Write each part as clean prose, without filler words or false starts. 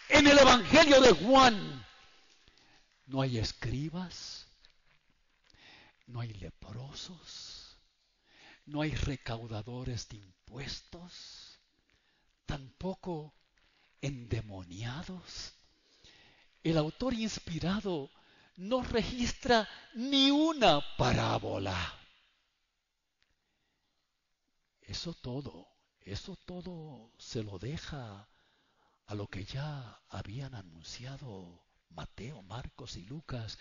En el Evangelio de Juan no hay escribas, no hay leprosos, no hay recaudadores de impuestos, tampoco endemoniados. El autor inspirado no registra ni una parábola. Eso todo se lo deja a lo que ya habían anunciado Mateo, Marcos y Lucas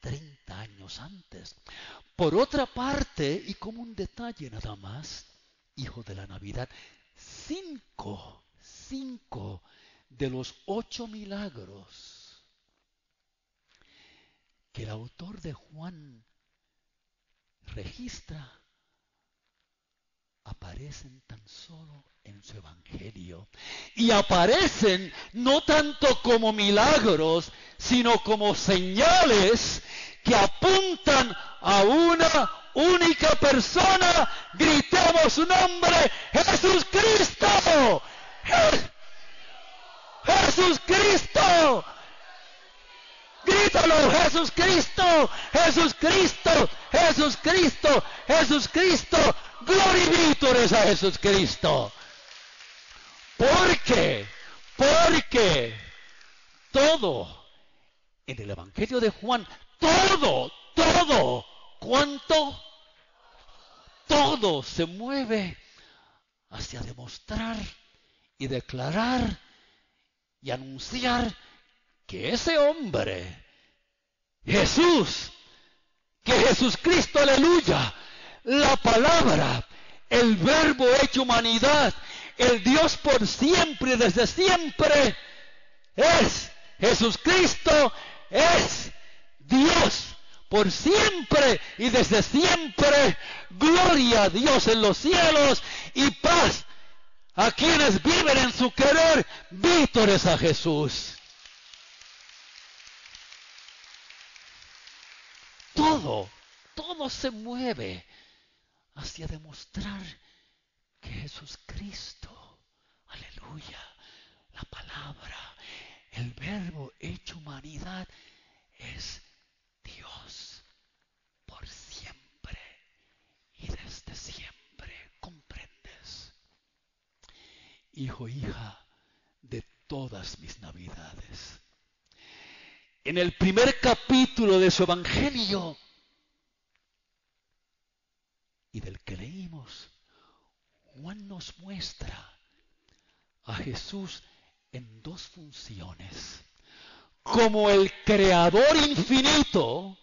30 años antes. Por otra parte, y como un detalle nada más, hijo de la Navidad, cinco de los 8 milagros que el autor de Juan registra aparecen tan solo en su evangelio. Y aparecen no tanto como milagros, sino como señales que apuntan a una única persona. Gritemos su nombre: ¡Jesús Cristo! ¡Jesús Cristo! Grítalo: ¡Jesús Cristo! ¡Jesús Cristo! ¡Jesús Cristo! ¡Jesús Cristo! ¡Gloria y vítores a Jesús Cristo! ¿Por qué? Porque todo en el Evangelio de Juan, todo, ¿cuánto? Todo se mueve hacia demostrar y declarar y anunciar que ese hombre, Jesús, que Jesús Cristo, aleluya, la palabra, el verbo hecho humanidad, el Dios por siempre y desde siempre, es Jesús Cristo, es Dios por siempre y desde siempre. Gloria a Dios en los cielos y paz a quienes viven en su querer. Vítores a Jesús. Todo se mueve hacia demostrar que Jesús Cristo, aleluya, la palabra, el verbo hecho humanidad, es Dios por siempre y desde siempre. ¿Comprendes? Hijo, hija de todas mis navidades, en el primer capítulo de su evangelio y del que leímos, Juan nos muestra a Jesús en dos funciones: como el creador infinito,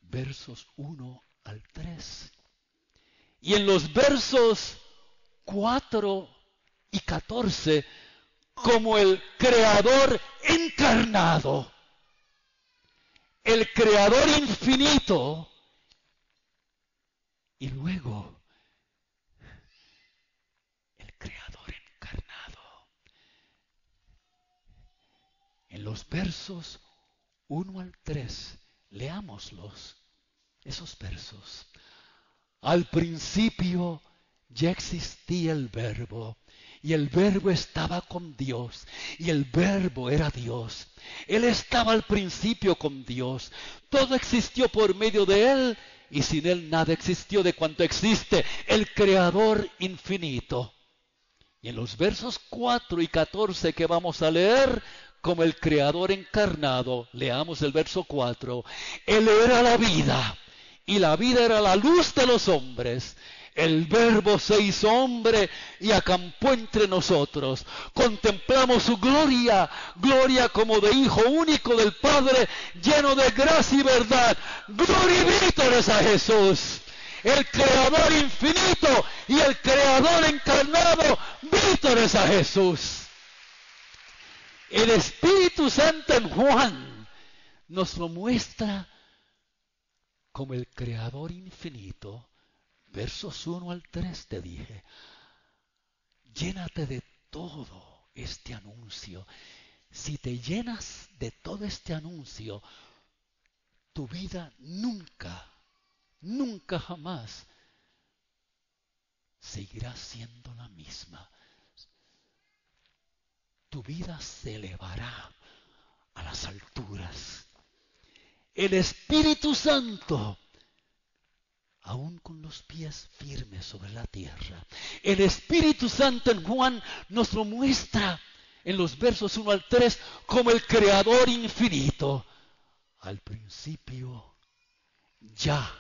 versos 1 al 3, y en los versos 4 y 14, como el creador encarnado, el creador infinito, y luego el creador encarnado. En los versos 1 al 3, leámoslos, esos versos. Al principio ya existía el verbo, y el verbo estaba con Dios, y el verbo era Dios. Él estaba al principio con Dios. Todo existió por medio de Él, y sin Él nada existió de cuanto existe, el Creador infinito. Y en los versos 4 y 14 que vamos a leer, como el Creador encarnado, leamos el verso 4. Él era la vida, y la vida era la luz de los hombres. El Verbo se hizo hombre y acampó entre nosotros. Contemplamos su gloria, gloria como de Hijo único del Padre, lleno de gracia y verdad. Gloria y vítores a Jesús, el Creador infinito y el Creador encarnado. Vítores a Jesús. El Espíritu Santo en Juan nos lo muestra como el Creador infinito. Versos 1 al 3 te dije. Llénate de todo este anuncio. Si te llenas de todo este anuncio, tu vida nunca jamás seguirá siendo la misma. tu vida se elevará a las alturas. El Espíritu Santo, aún con los pies firmes sobre la tierra. El Espíritu Santo en Juan nos lo muestra en los versos 1 al 3 como el Creador infinito. Al principio ya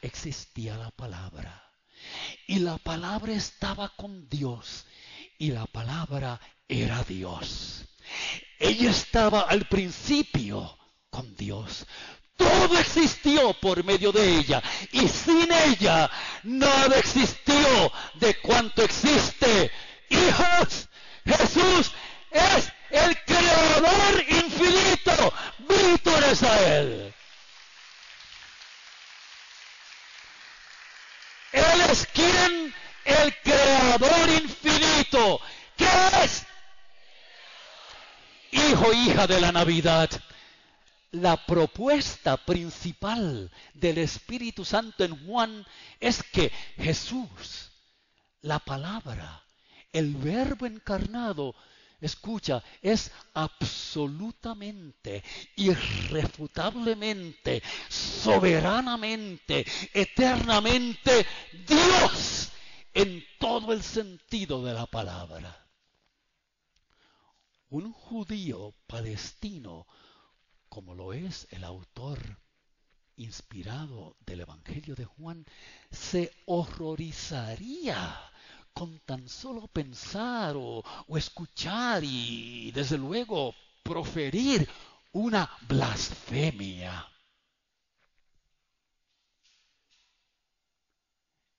existía la palabra. Y la palabra estaba con Dios. Y la palabra era Dios. Ella estaba al principio con Dios. Todo existió por medio de ella. Y sin ella nada existió de cuanto existe. Hijos, Jesús es el Creador infinito. Vítores a Él. Él es quien, el Creador infinito. ¿Qué es? Hijo, hija de la Navidad. La propuesta principal del Espíritu Santo en Juan es que Jesús, la palabra, el Verbo encarnado, escucha, es absolutamente, irrefutablemente, soberanamente, eternamente Dios en todo el sentido de la palabra. Un judío palestino, como lo es el autor inspirado del Evangelio de Juan, se horrorizaría con tan solo pensar o escuchar y desde luego proferir una blasfemia.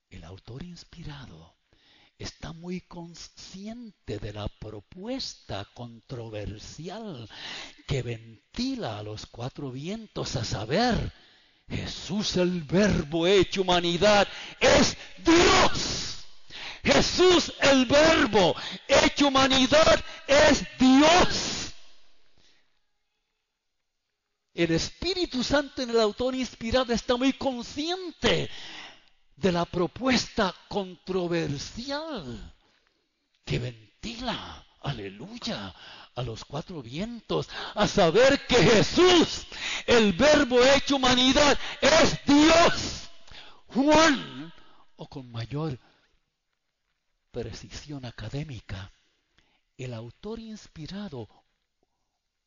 El autor inspirado está muy consciente de la propuesta controversial que ventila a los cuatro vientos, a saber, Jesús el Verbo hecho humanidad es Dios. Jesús el Verbo hecho humanidad es Dios. El Espíritu Santo en el autor inspirado está muy consciente de la propuesta controversial que ventila, aleluya, a los cuatro vientos, a saber que Jesús, el Verbo hecho humanidad, es Dios. Juan, o con mayor precisión académica, el autor inspirado,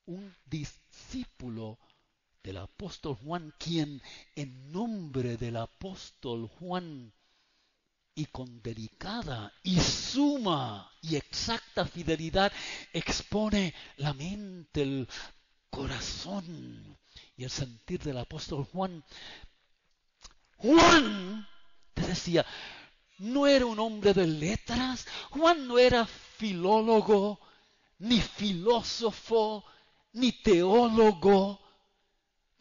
un discípulo del apóstol Juan, quien en nombre del apóstol Juan y con delicada y suma y exacta fidelidad expone la mente, el corazón y el sentir del apóstol Juan. Juan, te decía, no era un hombre de letras. Juan no era filólogo, ni filósofo, ni teólogo.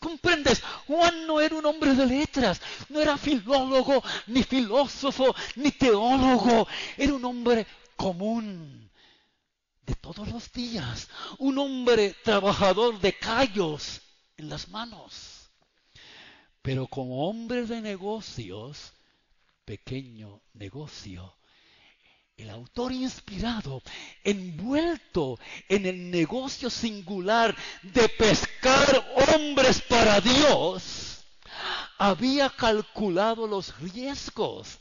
¿Comprendes? Juan no era un hombre de letras, no era filólogo, ni filósofo, ni teólogo. Era un hombre común, de todos los días. Un hombre trabajador de callos en las manos. Pero como hombre de negocios, pequeño negocio, el autor inspirado, envuelto en el negocio singular de pescar hombres para Dios, había calculado los riesgos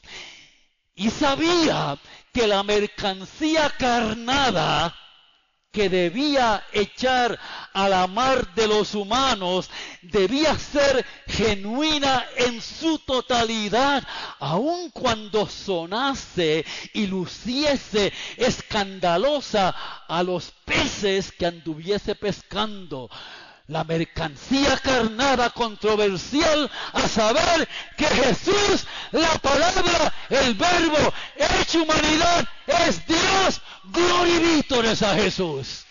y sabía que la mercancía carnada que debía echar a la mar de los humanos debía ser genuina en su totalidad, aun cuando sonase y luciese escandalosa a los peces que anduviese pescando. La mercancía carnada controversial, a saber que Jesús, la palabra, el Verbo hecho humanidad, es Dios. Gloria y vítores a Jesús.